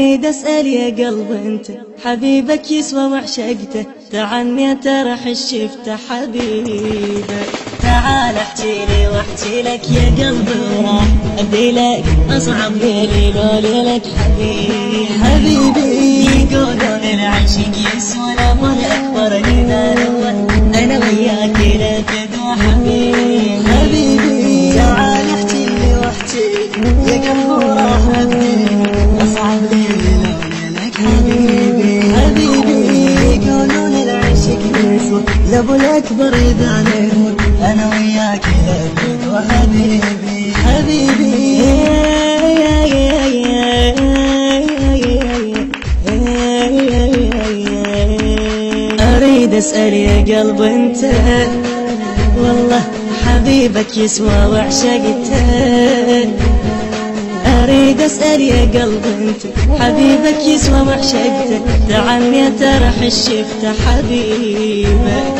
اريد اسأل يا قلب انت حبيبك يسوى وعشقته، تعني ترح الشفته حبيبك. تعال احكيلي واحكي لك يا قلبي وراح ابدي لك اصعب ليلي لو ليلك حبيبي. يقولون العشق يسوى الامر اكبر لنا انا وياك لا تدوى حبيبي. تعال احكيلي واحكي يا قلبي وراح ابدي اصعب ليلي لو ليلك حبيبي. يقولون العشق يسوى الامر الاكبر اذا نموت انا وياك لا حبيبي. اريد اسأل يا قلب انت والله حبيبك يسوى وعشقته. اريد اسأل يا قلب انت حبيبك يسوى وعشقته، تعني ترح الشفته حبيبك.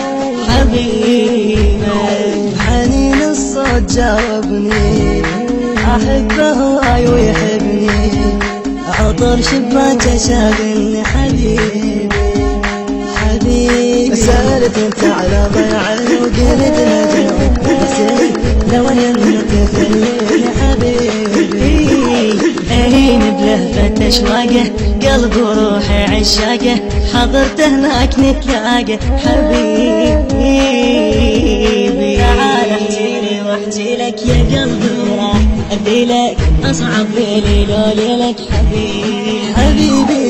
حنين الصوت جاوبني احبه هواي ويحبني، عطر شباكه شاغلني حبيبي. سألت انت على ضيعي وقلت نجم بس لو يمك خليني حبيبي. الين بلهفة اشواقه قلب وروحي عشاقه، حضرت هناك نتلاقى حبيبي. تعال احكيلي واحكي لك يا قلبي وراح ابدي لك اصعب ليلي لو ليلك حبيبي.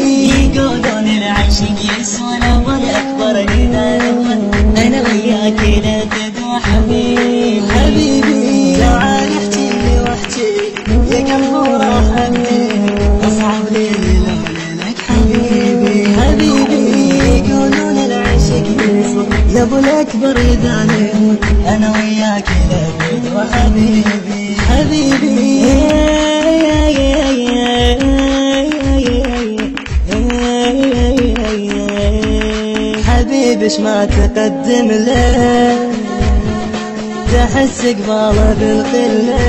يقولون العشق يسوى الامر اكبر اذا نموت انا وياك لا تدوى حبيبي. تعال احكيلي واحكي يا قلبي وراح ابدي اصعب ليلي لو ليلك حبيبي. يقولون العشق يسوى الامر الاكبر اذا نموت انا وياك لا تدوى حبيبي. حبيبش ما تقدم له تحس قباله بالقله،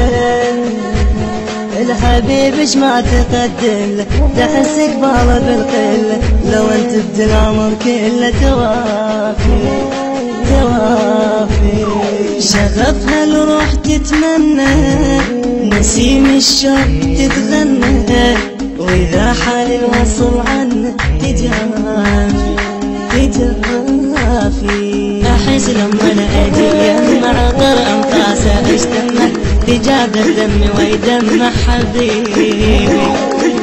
الحبيبش ما تقدم له تحس قباله بالقله، لو انت بدل العمر كله توافي. شغفها الروح تتمنى نسيم الشوق تتغنى، واذا حال الوصل عنه تجافي. احس لما انا اجي مع طر انفاسه اشتمه تجابه دمي ويدمع حبيبي.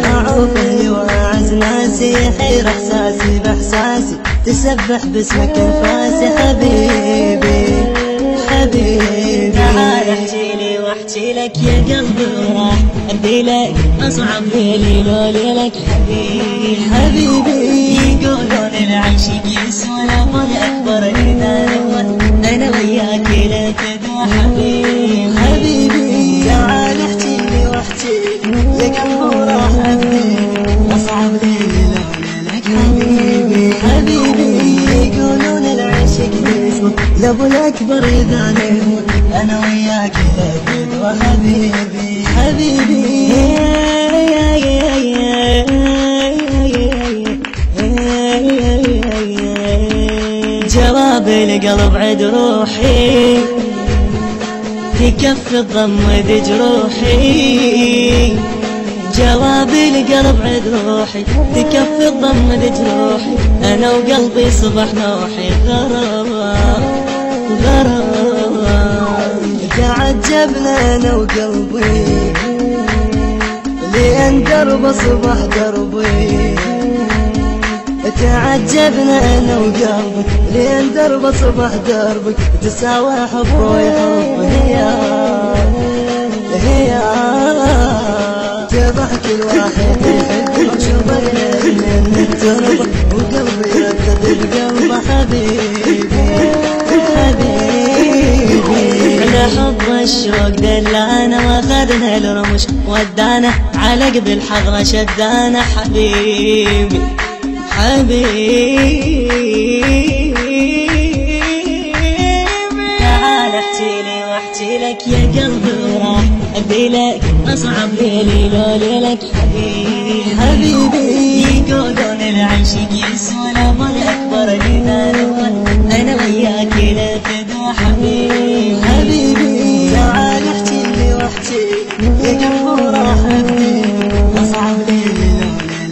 اعوف اللي واعز ناسي يحير احساسي باحساسي، تسبح باسمك انفاسي حبيبي. تعال احكيلي واحكي لك يا قلبي وراح ابدي لك اصعب ليلي لو ليلك حبيبي. يقولون العشق يسوى الامر اكبر اذا نموت انا وياك لا تدوى حبيبي. تعال احكيلي واحكي يا قلبي وراح ابدي اصعب ليلي لو ليلك حبيبي. يقولون العشق يسوى الامر الاكبر اذا نموت انا وياك لا تدوى حبيبي. جواب القلب عد روحي تكفي الضم ذي جروحي. جواب القلب عد روحي تكفي الضم ذي جروحي، انا وقلبي صبح نوحي غرام. تعجبنا انا وقلبي لان درب صبح دربي. تعجبنا انا وقلبك لين درب صبح دربك، تساوى حب ويحب هي جبح كل واحد يحب شوفنا من التربة، وقلبي يردد بقلبه حبيبي. على حب الشوق دلانا واخذنا الرمش ودانا على قد الحضرة شدانا حبيبي. تعال احكيلي واحكي لك يا قلبي وراح ابدي لك اصعب ليلي لو ليلك حبيبي. يقولون العشق يسوى العمر أكبر لنا نوال، أنا وياك للفدا حبيبي. حبيبي تعال احكي لي واحكي يا قلبي راح ابكي، اصعب ليلة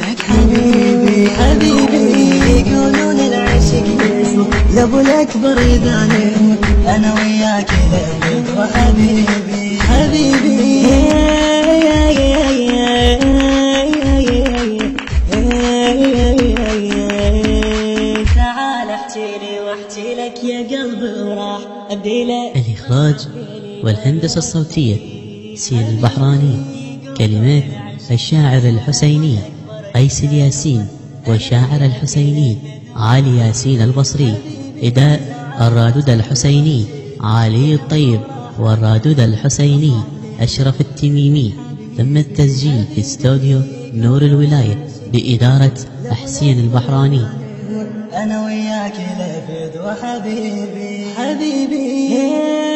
لك حبيبي. حبيبي يقولون العشق يسوى لابو الاكبر اذا نموت، انا وياك للفدا حبيبي. حبيبي تعال احكي لي واحكي لك يا قلبي وراح ابدي لك. الإخراج والهندسة الصوتية سين البحراني. كلمات الشاعر الحسيني قيس الياسين، والشاعر الحسيني علي ياسين البصري. إداء الرادود الحسيني علي الطيب، والرادود الحسيني أشرف التميمي. تم التسجيل في استوديو نور الولاية بإدارة حسين البحراني. انا وياك لفد وحبيبي. حبيبي